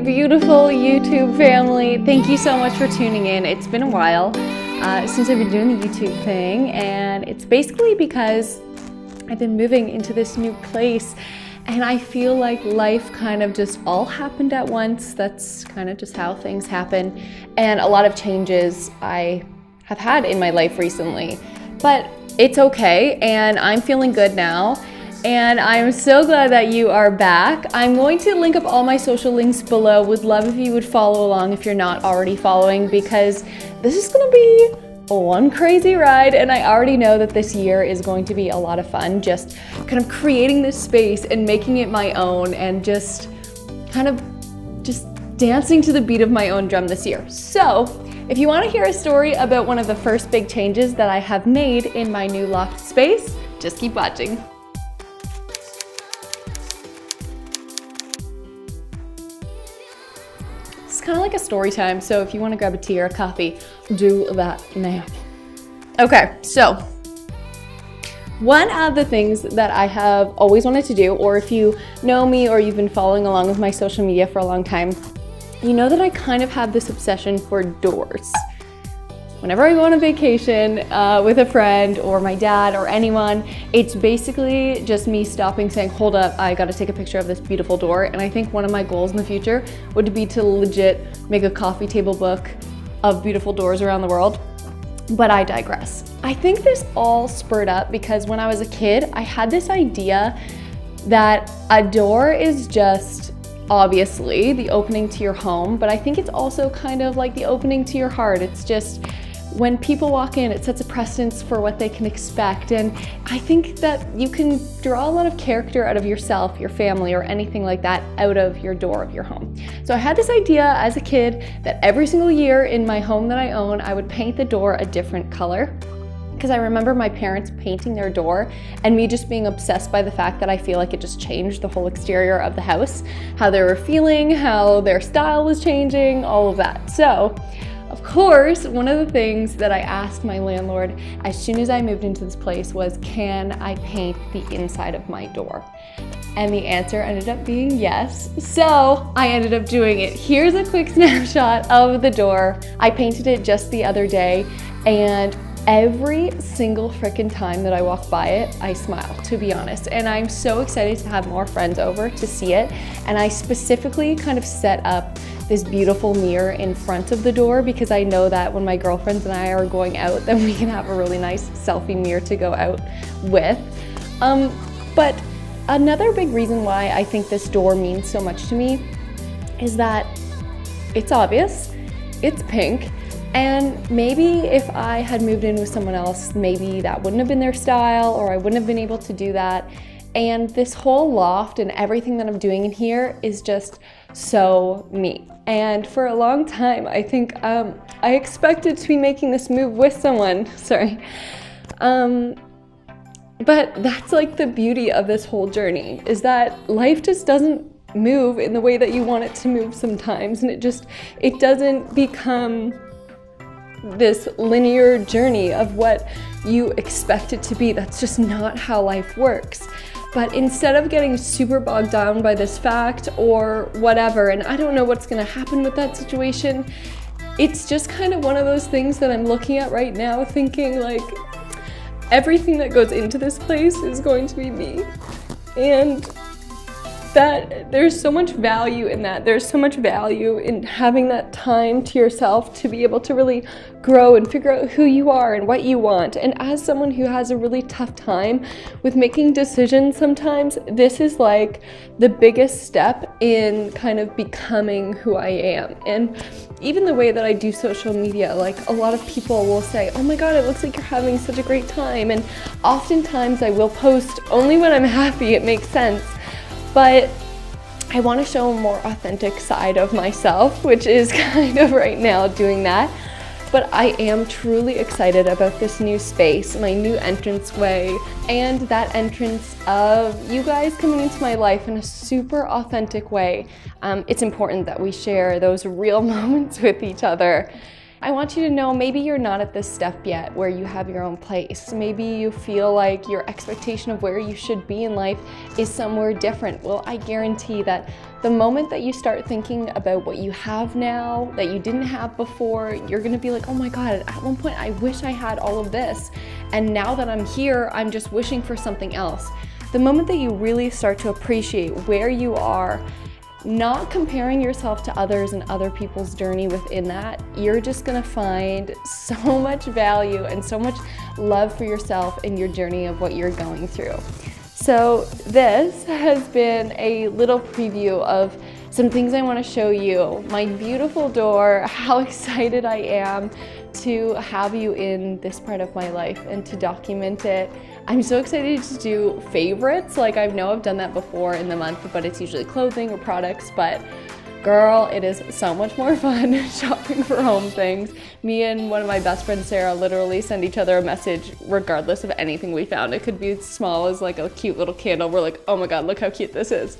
beautiful YouTube family. Thank you so much for tuning in. It's been a while since I've been doing the YouTube thing, and it's basically because I've been moving into this new place and I feel like life kind of just all happened at once. That's kind of just how things happen, and a lot of changes I have had in my life recently. But it's okay, and I'm feeling good now. And I'm so glad that you are back. I'm going to link up all my social links below. Would love if you would follow along if you're not already following, because this is gonna be one crazy ride, and I already know that this year is going to be a lot of fun, just kind of creating this space and making it my own, and just kind of just dancing to the beat of my own drum this year. So if you want to hear a story about one of the first big changes that I have made in my new loft space, just keep watching. It's kind of like a story time, so if you want to grab a tea or a coffee, do that now. Okay, so one of the things that I have always wanted to do, or if you know me or you've been following along with my social media for a long time, you know that I kind of have this obsession for doors. Whenever I go on a vacation with a friend or my dad or anyone, it's basically just me stopping saying, hold up, I gotta take a picture of this beautiful door. And I think one of my goals in the future would be to legit make a coffee table book of beautiful doors around the world. But I digress. I think this all spurred up because when I was a kid, I had this idea that a door is just obviously the opening to your home, but I think it's also kind of like the opening to your heart. It's just when people walk in, it sets a precedence for what they can expect. And I think that you can draw a lot of character out of yourself, your family, or anything like that out of your door of your home. So I had this idea as a kid that every single year in my home that I own, I would paint the door a different color. Because I remember my parents painting their door and me just being obsessed by the fact that I feel like it just changed the whole exterior of the house, how they were feeling, how their style was changing, all of that. So, of course, one of the things that I asked my landlord as soon as I moved into this place was, can I paint the inside of my door? And the answer ended up being yes. So I ended up doing it. Here's a quick snapshot of the door. I painted it just the other day, and every single frickin' time that I walk by it, I smile, to be honest. And I'm so excited to have more friends over to see it. And I specifically kind of set up this beautiful mirror in front of the door because I know that when my girlfriends and I are going out, then we can have a really nice selfie mirror to go out with. But another big reason why I think this door means so much to me is that it's obvious, it's pink, and maybe if I had moved in with someone else, maybe that wouldn't have been their style, or I wouldn't have been able to do that. And this whole loft and everything that I'm doing in here is just so me. And for a long time, I think I expected to be making this move with someone, sorry. But that's like the beauty of this whole journey, is that life just doesn't move in the way that you want it to move sometimes. And it doesn't become this linear journey of what you expect it to be. That's just not how life works. But instead of getting super bogged down by this fact or whatever, and I don't know what's gonna happen with that situation, it's just kind of one of those things that I'm looking at right now thinking like, everything that goes into this place is going to be me. And that there's so much value in that. There's so much value in having that time to yourself to be able to really grow and figure out who you are and what you want. And as someone who has a really tough time with making decisions sometimes, this is like the biggest step in kind of becoming who I am. And even the way that I do social media, like a lot of people will say, oh my God, it looks like you're having such a great time. And oftentimes I will post only when I'm happy, it makes sense. But I want to show a more authentic side of myself, which is kind of right now doing that. But I am truly excited about this new space, my new entranceway, and that entrance of you guys coming into my life in a super authentic way. It's important that we share those real moments with each other. I want you to know maybe you're not at this step yet where you have your own place. Maybe you feel like your expectation of where you should be in life is somewhere different. Well, I guarantee that the moment that you start thinking about what you have now that you didn't have before, you're gonna be like, oh my God, at one point I wish I had all of this. And now that I'm here, I'm just wishing for something else. The moment that you really start to appreciate where you are, not comparing yourself to others and other people's journey within that, you're just gonna find so much value and so much love for yourself in your journey of what you're going through. So this has been a little preview of some things I want to show you. My beautiful door, how excited I am to have you in this part of my life and to document it. I'm so excited to do favorites. Like, I know I've done that before in the month, but it's usually clothing or products. But girl, it is so much more fun shopping for home things. Me and one of my best friends, Sarah, literally send each other a message regardless of anything we found. It could be as small as like a cute little candle. We're like, oh my God, look how cute this is.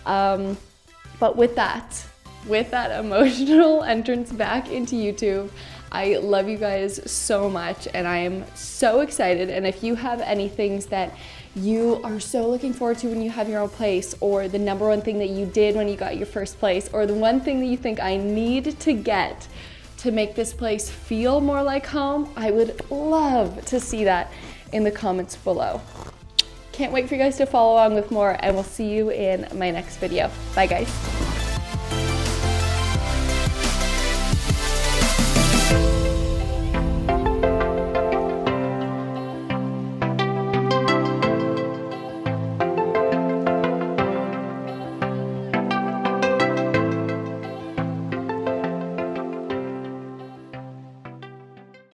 But with that emotional entrance back into YouTube, I love you guys so much and I am so excited. And if you have any things that you are so looking forward to when you have your own place, or the number one thing that you did when you got your first place, or the one thing that you think I need to get to make this place feel more like home, I would love to see that in the comments below. Can't wait for you guys to follow along with more, and we'll see you in my next video. Bye guys.